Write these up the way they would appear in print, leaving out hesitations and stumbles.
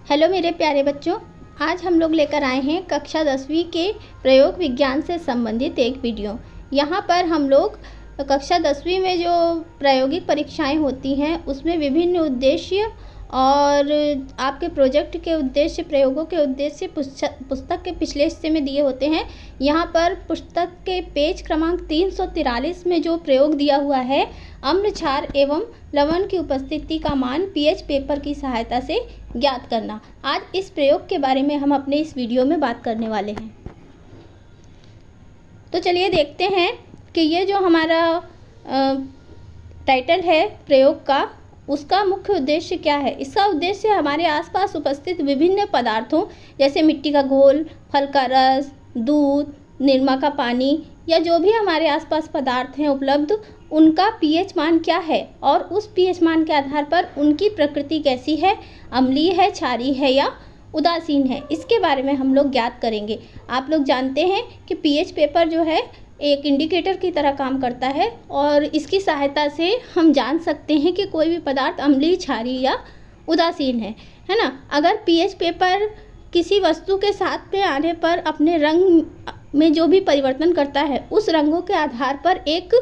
Hello मेरे प्यारे बच्चों, आज हम लोग लेकर आए हैं कक्षा 10वीं के प्रयोग विज्ञान से संबंधित एक वीडियो। यहाँ पर हम लोग कक्षा 10वीं में जो प्रायोगिक परीक्षाएं होती हैं उसमें विभिन्न उद्देश्य और आपके प्रोजेक्ट के उद्देश्य, प्रयोगों के उद्देश्य पुस्तक के पिछले हिस्से में दिए होते हैं। यहाँ पर पुस्तक के पेज क्रमांक 343 में जो प्रयोग दिया हुआ है, अम्ल क्षार एवं लवण की उपस्थिति का मान पीएच पेपर की सहायता से ज्ञात करना। आज इस प्रयोग के बारे में हम अपने इस वीडियो में बात करने वाले हैं। तो चलिए देखते हैं कि ये जो हमारा टाइटल है प्रयोग का, उसका मुख्य उद्देश्य क्या है। इसका उद्देश्य हमारे आसपास उपस्थित विभिन्न पदार्थों जैसे मिट्टी का घोल, फल का रस, दूध, निरमा का पानी या जो भी हमारे आसपास पदार्थ हैं उपलब्ध, उनका पीएच मान क्या है और उस पीएच मान के आधार पर उनकी प्रकृति कैसी है, अम्लीय है, क्षारीय है या उदासीन है, इसके बारे में हम लोग ज्ञात करेंगे। आप लोग जानते हैं कि पीएच पेपर जो है एक इंडिकेटर की तरह काम करता है और इसकी सहायता से हम जान सकते हैं कि कोई भी पदार्थ अम्लीय, क्षारीय या उदासीन है ना। अगर पीएच पेपर किसी वस्तु के साथ में आने पर अपने रंग में जो भी परिवर्तन करता है, उस रंगों के आधार पर एक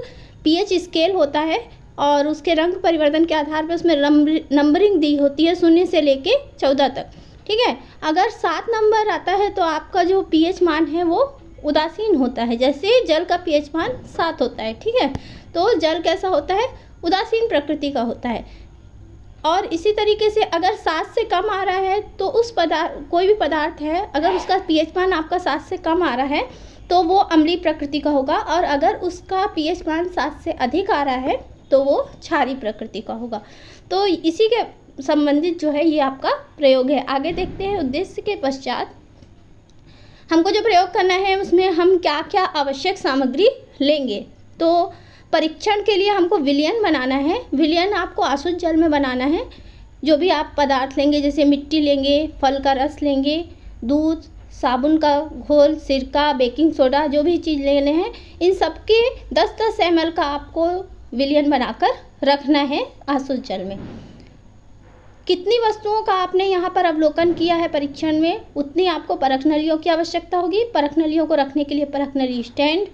पीएच स्केल होता है और उसके रंग परिवर्तन के आधार पर उसमें नंबरिंग दी होती है 0 से लेके 14 तक। ठीक है, अगर 7 नंबर आता है तो आपका जो पीएच मान है वो उदासीन होता है। जैसे जल का पीएच मान 7 होता है, ठीक है, तो जल कैसा होता है, उदासीन प्रकृति का होता है। और इसी तरीके से अगर 7 से कम आ रहा है तो उस कोई भी पदार्थ है, अगर उसका पीएच मान आपका 7 से कम आ रहा है तो वो अम्लीय प्रकृति का होगा, और अगर उसका पीएच मान 7 से अधिक आ रहा है तो वो क्षारीय प्रकृति का होगा। तो इसी के संबंधित जो है ये आपका प्रयोग है। आगे देखते हैं। उद्देश्य के पश्चात हमको जो प्रयोग करना है उसमें हम क्या क्या आवश्यक सामग्री लेंगे। तो परीक्षण के लिए हमको विलयन बनाना है। विलयन आपको अशुद्ध जल में बनाना है। जो भी आप पदार्थ लेंगे, जैसे मिट्टी लेंगे, फल का रस लेंगे, दूध, साबुन का घोल, सिरका, बेकिंग सोडा, जो भी चीज़ लेने हैं, इन सब के 10-10 ml का आपको विलयन बनाकर रखना है अशुद्ध जल में। कितनी वस्तुओं का आपने यहाँ पर अवलोकन किया है परीक्षण में, उतनी आपको परख नलियों की आवश्यकता होगी। परख नलियों को रखने के लिए परख नली स्टैंड,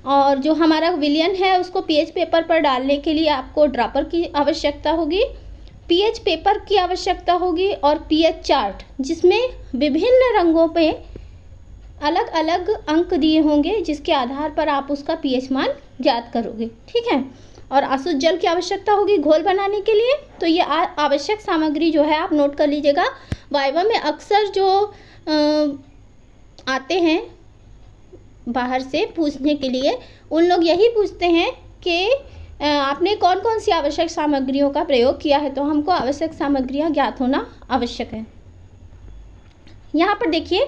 और जो हमारा विलयन है उसको पीएच पेपर पर डालने के लिए आपको ड्रॉपर की आवश्यकता होगी, पीएच पेपर की आवश्यकता होगी, और पीएच चार्ट जिसमें विभिन्न रंगों पे अलग अलग अंक दिए होंगे जिसके आधार पर आप उसका पीएच मान ज्ञात करोगे। ठीक है, और अशुद्ध जल की आवश्यकता होगी घोल बनाने के लिए। तो ये आवश्यक सामग्री जो है आप नोट कर लीजिएगा। वाइवा में अक्सर जो आते हैं बाहर से पूछने के लिए, उन लोग यही पूछते हैं कि आपने कौन कौन सी आवश्यक सामग्रियों का प्रयोग किया है। तो हमको आवश्यक सामग्रियां ज्ञात होना आवश्यक है। यहाँ पर देखिए,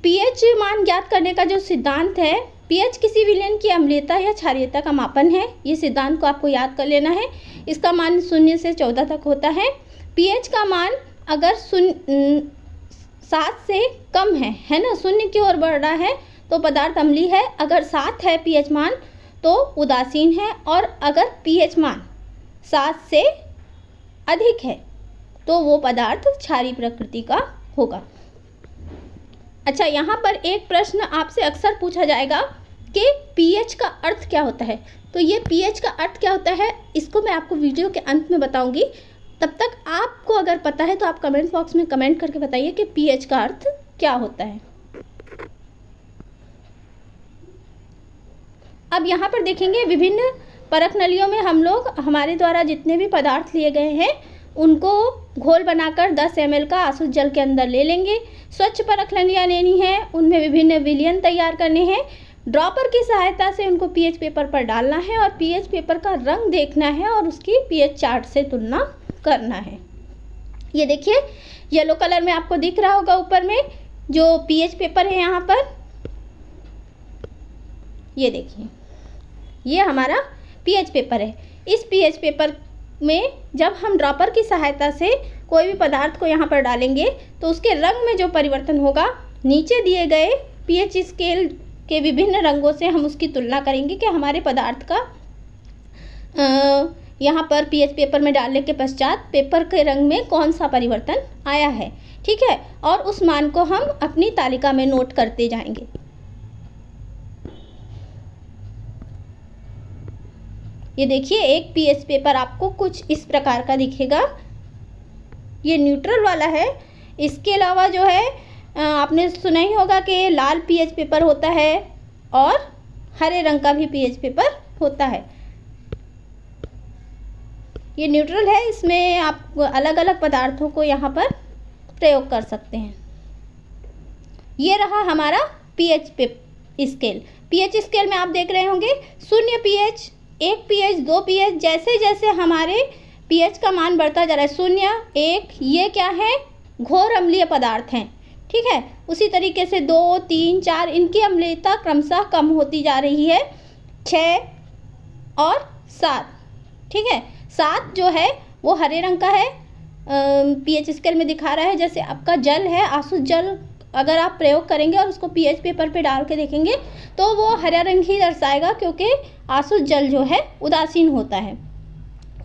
पीएच मान ज्ञात करने का जो सिद्धांत है, पीएच किसी विलयन की अम्लीयता या क्षारीयता का मापन है। ये सिद्धांत को आपको याद कर लेना है। इसका मान 0 से 14 तक होता है। पीएच का मान अगर 7 से कम है ना, 0 की ओर बढ़ रहा है तो पदार्थ अम्लीय है। अगर 7 है पीएच मान तो उदासीन है, और अगर पीएच मान 7 से अधिक है तो वो पदार्थ क्षारीय प्रकृति का होगा। अच्छा, यहाँ पर एक प्रश्न आपसे अक्सर पूछा जाएगा कि पीएच का अर्थ क्या होता है। तो ये पीएच का अर्थ क्या होता है, इसको मैं आपको वीडियो के अंत में बताऊंगी। तब तक आपको अगर पता है तो आप कमेंट बॉक्स में कमेंट करके बताइए कि पीएच का अर्थ क्या होता है। अब यहाँ पर देखेंगे, विभिन्न परख नलियों में हम लोग हमारे द्वारा जितने भी पदार्थ लिए गए हैं उनको घोल बनाकर 10 ml का अशुद्ध जल के अंदर ले लेंगे। स्वच्छ परख नलियाँ लेनी है, उनमें विभिन्न विलयन तैयार करने हैं। ड्रॉपर की सहायता से उनको पीएच पेपर पर डालना है और पीएच पेपर का रंग देखना है और उसकी पीएच चार्ट से तुलना करना है। ये देखिए, येलो कलर में आपको दिख रहा होगा ऊपर में जो पीएच पेपर है। यहाँ पर ये देखिए, ये हमारा पीएच पेपर है। इस पीएच पेपर में जब हम ड्रॉपर की सहायता से कोई भी पदार्थ को यहाँ पर डालेंगे तो उसके रंग में जो परिवर्तन होगा, नीचे दिए गए पीएच स्केल के विभिन्न रंगों से हम उसकी तुलना करेंगे कि हमारे पदार्थ का यहाँ पर पीएच पेपर में डालने के पश्चात पेपर के रंग में कौन सा परिवर्तन आया है, ठीक है। और उस मान को हम अपनी तालिका में नोट करते जाएंगे। ये देखिए, एक पीएच पेपर आपको कुछ इस प्रकार का दिखेगा। ये न्यूट्रल वाला है। इसके अलावा जो है आपने सुना ही होगा कि लाल पीएच पेपर होता है और हरे रंग का भी पीएच पेपर होता है। ये न्यूट्रल है, इसमें आप अलग अलग पदार्थों को यहाँ पर प्रयोग कर सकते हैं। ये रहा हमारा पीएच स्केल। पीएच स्केल में आप देख रहे होंगे 0 पीएच, 1 पीएच, 2 पीएच, जैसे जैसे हमारे पीएच का मान बढ़ता जा रहा है 0, 1, ये क्या है, घोर अम्लीय पदार्थ हैं, ठीक है। उसी तरीके से 2, 3, 4 इनकी अम्लीयता क्रमशः कम होती जा रही है। 6 और 7, ठीक है। 7 जो है वो हरे रंग का है, पीएच स्केल में दिखा रहा है। जैसे आपका जल है, आसुत जल अगर आप प्रयोग करेंगे और उसको पीएच पेपर पे डाल के देखेंगे तो वो हरा रंग ही दर्शाएगा, क्योंकि आसुत जल जो है उदासीन होता है।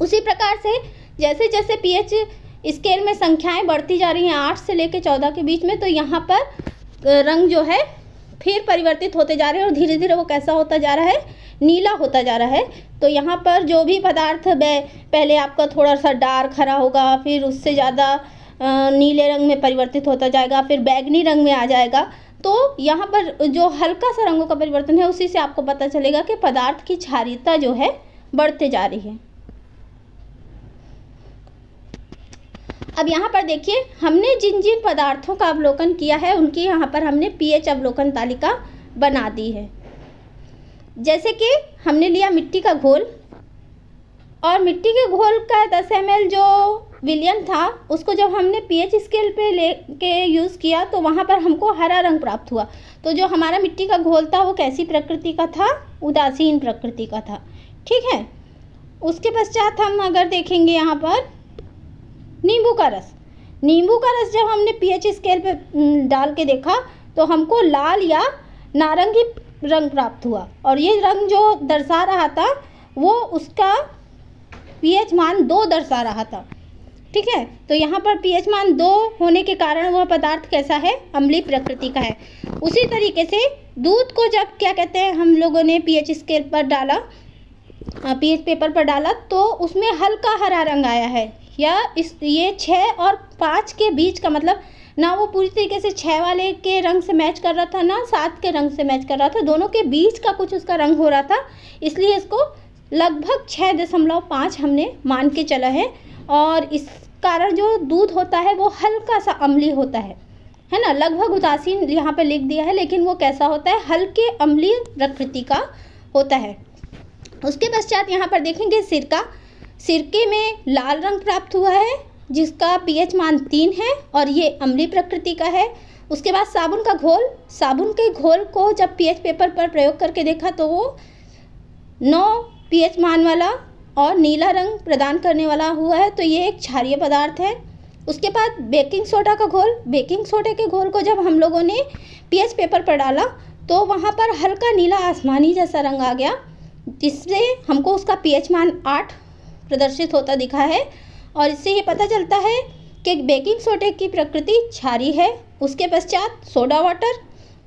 उसी प्रकार से जैसे जैसे पीएच स्केल में संख्याएं बढ़ती जा रही हैं 8 से लेकर 14 के बीच में, तो यहाँ पर रंग जो है फिर परिवर्तित होते जा रहे हैं और धीरे धीरे वो कैसा होता जा रहा है, नीला होता जा रहा है। तो यहाँ पर जो भी पदार्थ पहले आपका थोड़ा सा डार्क हरा होगा, फिर उससे ज़्यादा नीले रंग में परिवर्तित होता जाएगा, फिर बैगनी रंग में आ जाएगा। तो यहाँ पर जो हल्का सा रंगों का परिवर्तन है उसी से आपको पता चलेगा कि पदार्थ की क्षारीयता जो है बढ़ते जा रही है। अब यहाँ पर देखिए, हमने जिन जिन पदार्थों का अवलोकन किया है उनकी यहाँ पर हमने पीएच अवलोकन तालिका बना दी है। जैसे कि हमने लिया मिट्टी का घोल, और मिट्टी के घोल का 10 ml जो विलयन था उसको जब हमने पीएच स्केल पे लेके यूज़ किया तो वहाँ पर हमको हरा रंग प्राप्त हुआ। तो जो हमारा मिट्टी का घोल था वो कैसी प्रकृति का था, उदासीन प्रकृति का था, ठीक है। उसके पश्चात हम अगर देखेंगे यहाँ पर नींबू का रस, नींबू का रस जब हमने पीएच स्केल पे डाल के देखा तो हमको लाल या नारंगी रंग प्राप्त हुआ, और ये रंग जो दर्शा रहा था वो उसका पीएच मान 2 दर्शा रहा था, ठीक है। तो यहाँ पर पीएच मान 2 होने के कारण वह पदार्थ कैसा है, अम्लीय प्रकृति का है। उसी तरीके से दूध को जब क्या कहते हैं हम लोगों ने पीएच स्केल पर डाला, पीएच पेपर पर डाला, तो उसमें हल्का हरा रंग आया है। या ये 6 और 5 के बीच का, मतलब ना वो पूरी तरीके से 6 वाले के रंग से मैच कर रहा था, ना 7 के रंग से मैच कर रहा था, दोनों के बीच का कुछ उसका रंग हो रहा था। इसलिए इसको लगभग 6.5 हमने मान के चला है। और इस कारण जो दूध होता है वो हल्का सा अम्लीय होता है ना। लगभग उदासीन यहाँ पे लिख दिया है, लेकिन वो कैसा होता है, हल्के अम्लीय प्रकृति का होता है। उसके पश्चात यहाँ पर देखेंगे सिरका। सिरके में लाल रंग प्राप्त हुआ है जिसका पीएच मान 3 है और ये अम्लीय प्रकृति का है। उसके बाद साबुन का घोल, साबुन के घोल को जब पीएच पेपर पर प्रयोग करके देखा तो वो 9 पीएच मान वाला और नीला रंग प्रदान करने वाला हुआ है, तो ये एक क्षारीय पदार्थ है। उसके बाद बेकिंग सोडा का घोल, बेकिंग सोडे के घोल को जब हम लोगों ने पीएच पेपर पर डाला तो वहाँ पर हल्का नीला आसमानी जैसा रंग आ गया, जिससे हमको उसका पीएच मान 8 प्रदर्शित होता दिखा है। और इससे ये पता चलता है कि बेकिंग सोडे की प्रकृति क्षारीय है। उसके पश्चात सोडा वाटर,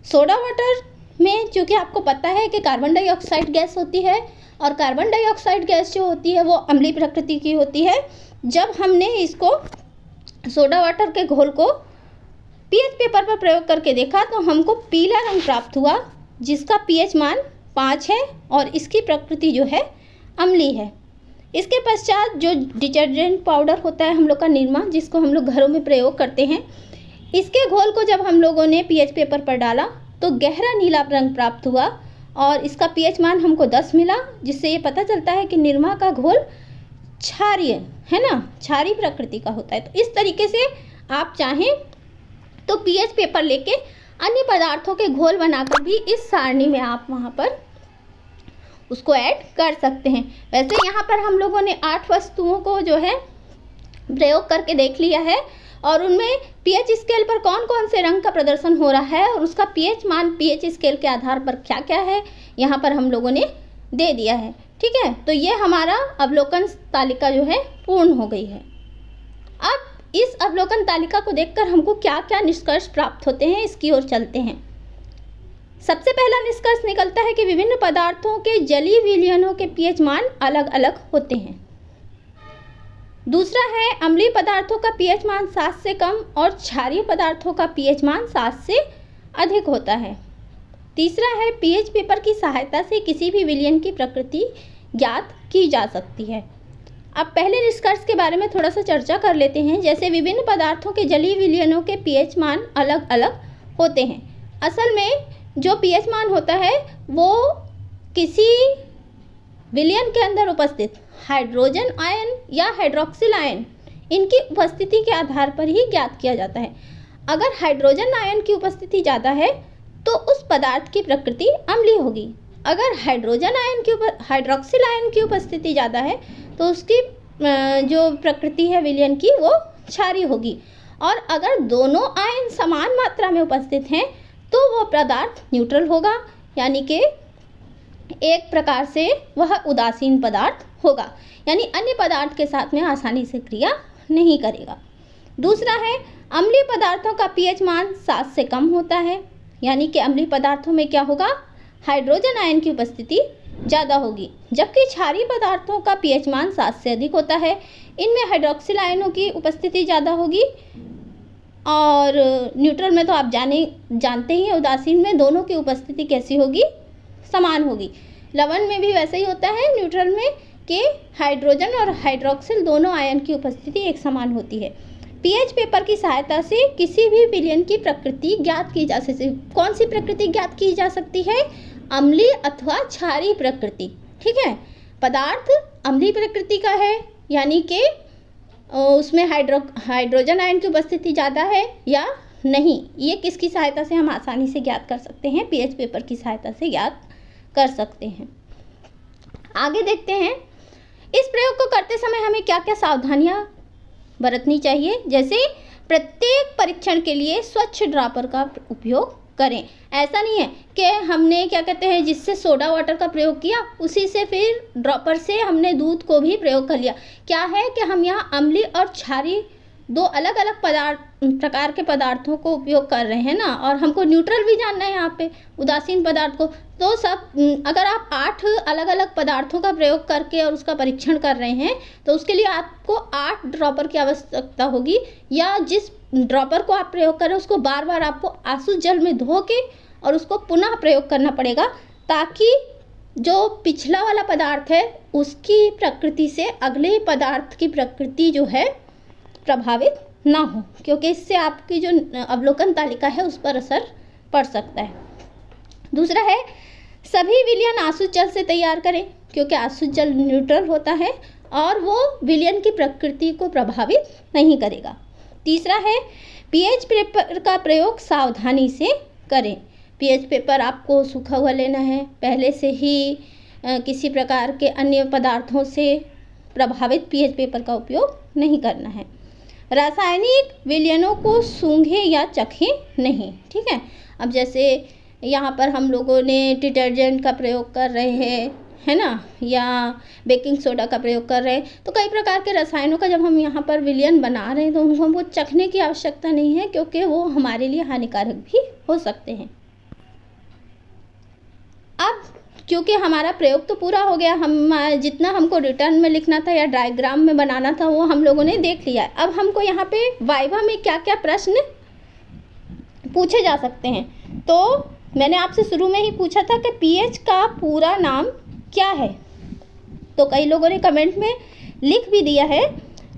सोडा वाटर में चूँकि आपको पता है कि कार्बन डाइऑक्साइड गैस होती है, और कार्बन डाइऑक्साइड गैस जो होती है वो अम्लीय प्रकृति की होती है। जब हमने इसको सोडा वाटर के घोल को पीएच पेपर पर प्रयोग करके देखा तो हमको पीला रंग प्राप्त हुआ जिसका पीएच मान 5 है और इसकी प्रकृति जो है अम्लीय है। इसके पश्चात जो डिटर्जेंट पाउडर होता है हम लोग का निरमा, जिसको हम लोग घरों में प्रयोग करते हैं, इसके घोल को जब हम लोगों ने पीएच पेपर पर डाला तो गहरा नीला रंग प्राप्त हुआ और इसका पीएच मान हमको 10 मिला, जिससे ये पता चलता है कि निरमा का घोल क्षारीय है ना, क्षारीय प्रकृति का होता है। तो इस तरीके से आप चाहें तो पीएच पेपर लेके अन्य पदार्थों के घोल बनाकर भी इस सारणी में आप वहाँ पर उसको ऐड कर सकते हैं। वैसे यहाँ पर हम लोगों ने 8 वस्तुओं को जो है प्रयोग करके देख लिया है और उनमें पीएच स्केल पर कौन कौन से रंग का प्रदर्शन हो रहा है और उसका पीएच मान पीएच स्केल के आधार पर क्या क्या है यहाँ पर हम लोगों ने दे दिया है। ठीक है, तो ये हमारा अवलोकन तालिका जो है पूर्ण हो गई है। अब इस अवलोकन तालिका को देखकर हमको क्या क्या निष्कर्ष प्राप्त होते हैं, इसकी ओर चलते हैं। सबसे पहला निष्कर्ष निकलता है कि विभिन्न पदार्थों के जलीय विलयनों के पीएच मान अलग अलग होते हैं। दूसरा है अम्लीय पदार्थों का पीएच मान 7 से कम और क्षारीय पदार्थों का पीएच मान 7 से अधिक होता है। तीसरा है पीएच पेपर की सहायता से किसी भी विलयन की प्रकृति ज्ञात की जा सकती है। अब पहले निष्कर्ष के बारे में थोड़ा सा चर्चा कर लेते हैं। जैसे विभिन्न पदार्थों के जलीय विलयनों के पीएच मान अलग अलग होते हैं। असल में जो पीएच मान होता है वो किसी विलयन के अंदर उपस्थित हाइड्रोजन आयन या हाइड्रोक्सिल आयन, इनकी उपस्थिति के आधार पर ही ज्ञात किया जाता है। अगर हाइड्रोजन आयन की उपस्थिति ज़्यादा है तो उस पदार्थ की प्रकृति अम्लीय होगी। अगर हाइड्रोक्सिल आयन की उपस्थिति ज़्यादा है तो उसकी जो प्रकृति है विलयन की वो क्षारीय होगी। और अगर दोनों आयन समान मात्रा में उपस्थित हैं तो वो पदार्थ न्यूट्रल होगा, यानी कि एक प्रकार से वह उदासीन पदार्थ होगा, यानी अन्य पदार्थ के साथ में आसानी से क्रिया नहीं करेगा। दूसरा है अम्लीय पदार्थों का पीएच मान 7 से कम होता है, यानी कि अम्लीय पदार्थों में क्या होगा, हाइड्रोजन आयन की उपस्थिति ज़्यादा होगी, जबकि क्षारीय पदार्थों का पीएच मान 7 से अधिक होता है। इनमें हाइड्रोक्सिल आयनों की उपस्थिति ज़्यादा होगी और न्यूट्रल में तो आप जानते ही हैं, उदासीन में दोनों की उपस्थिति कैसी होगी, समान होगी। लवण में भी वैसे ही होता है न्यूट्रल में कि हाइड्रोजन और हाइड्रोक्सिल दोनों आयन की उपस्थिति एक समान होती है। पीएच पेपर की सहायता से किसी भी विलयन की प्रकृति ज्ञात की जा सकती है। कौन सी प्रकृति ज्ञात की जा सकती है, अम्लीय अथवा क्षारीय प्रकृति। ठीक है, पदार्थ अम्लीय प्रकृति का है यानी कि उसमें हाइड्रोजन आयन की उपस्थिति ज़्यादा है या नहीं, ये किसकी सहायता से हम आसानी से ज्ञात कर सकते हैं, पीएच पेपर की सहायता से ज्ञात कर सकते हैं। आगे देखते हैं, इस प्रयोग को करते समय हमें क्या क्या सावधानियां बरतनी चाहिए। जैसे प्रत्येक परीक्षण के लिए स्वच्छ ड्रॉपर का उपयोग करें। ऐसा नहीं है कि हमने क्या कहते हैं जिससे सोडा वाटर का प्रयोग किया उसी से फिर ड्रॉपर से हमने दूध को भी प्रयोग कर लिया। क्या है कि हम यहाँ अम्लीय और क्षारीय दो अलग अलग प्रकार के पदार्थों को उपयोग कर रहे हैं ना, और हमको न्यूट्रल भी जानना है यहाँ पे उदासीन पदार्थ को। तो सब अगर आप 8 अलग अलग पदार्थों का प्रयोग करके और उसका परीक्षण कर रहे हैं तो उसके लिए आपको 8 ड्रॉपर की आवश्यकता होगी, या जिस ड्रॉपर को आप प्रयोग कर रहे हैं उसको बार बार आपको आसुत जल में धो के और उसको पुनः प्रयोग करना पड़ेगा, ताकि जो पिछला वाला पदार्थ है उसकी प्रकृति से अगले पदार्थ की प्रकृति जो है प्रभावित ना हो, क्योंकि इससे आपकी जो अवलोकन तालिका है उस पर असर पड़ सकता है। दूसरा है सभी विलयन आसुत जल से तैयार करें, क्योंकि आसुत जल न्यूट्रल होता है और वो विलयन की प्रकृति को प्रभावित नहीं करेगा। तीसरा है पीएच पेपर का प्रयोग सावधानी से करें। पीएच पेपर आपको सूखा हुआ लेना है, पहले से ही किसी प्रकार के अन्य पदार्थों से प्रभावित पीएच पेपर का उपयोग नहीं करना है। रासायनिक विलयनों को सूंघे या चखें नहीं। ठीक है, अब जैसे यहाँ पर हम लोगों ने डिटर्जेंट का प्रयोग कर रहे हैं, है ना, या बेकिंग सोडा का प्रयोग कर रहे हैं, तो कई प्रकार के रसायनों का जब हम यहाँ पर विलयन बना रहे हैं तो उनको हमको चखने की आवश्यकता नहीं है, क्योंकि वो हमारे लिए हानिकारक भी हो सकते हैं। अब क्योंकि हमारा प्रयोग तो पूरा हो गया, हम जितना हमको रिटर्न में लिखना था या डायग्राम में बनाना था वो हम लोगों ने देख लिया है। अब हमको यहाँ पे वाइवा में क्या क्या प्रश्न पूछे जा सकते हैं। तो मैंने आपसे शुरू में ही पूछा था कि पीएच का पूरा नाम क्या है, तो कई लोगों ने कमेंट में लिख भी दिया है,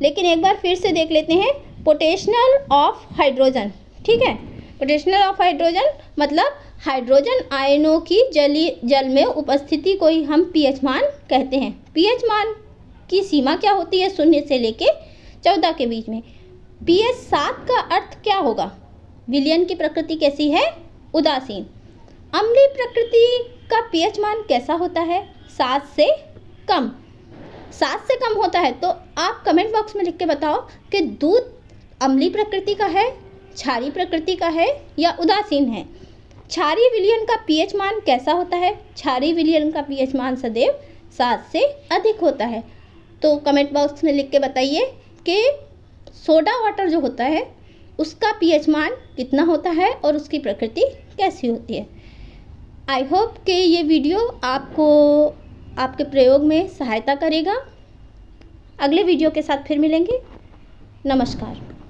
लेकिन एक बार फिर से देख लेते हैं। Potential of hydrogen. ठीक है, पोटेंशियल ऑफ हाइड्रोजन मतलब हाइड्रोजन आयनों की जल में उपस्थिति को ही हम पीएच मान कहते हैं। पीएच मान की सीमा क्या होती है, 0 से लेके 14 के बीच में। पीएच 7 का अर्थ क्या होगा, विलयन की प्रकृति कैसी है, उदासीन। अम्लीय प्रकृति का पीएच मान कैसा होता है, 7 से कम। 7 से कम होता है तो आप कमेंट बॉक्स में लिख के बताओ कि दूध अम्लीय प्रकृति का है, क्षारीय प्रकृति का है या उदासीन है। क्षारीय विलयन का पीएच मान कैसा होता है, क्षारीय विलयन का पीएच मान सदैव 7 से अधिक होता है। तो कमेंट बॉक्स में लिख के बताइए कि सोडा वाटर जो होता है उसका पीएच मान कितना होता है और उसकी प्रकृति कैसी होती है। आई होप कि ये वीडियो आपको आपके प्रयोग में सहायता करेगा। अगले वीडियो के साथ फिर मिलेंगे। नमस्कार।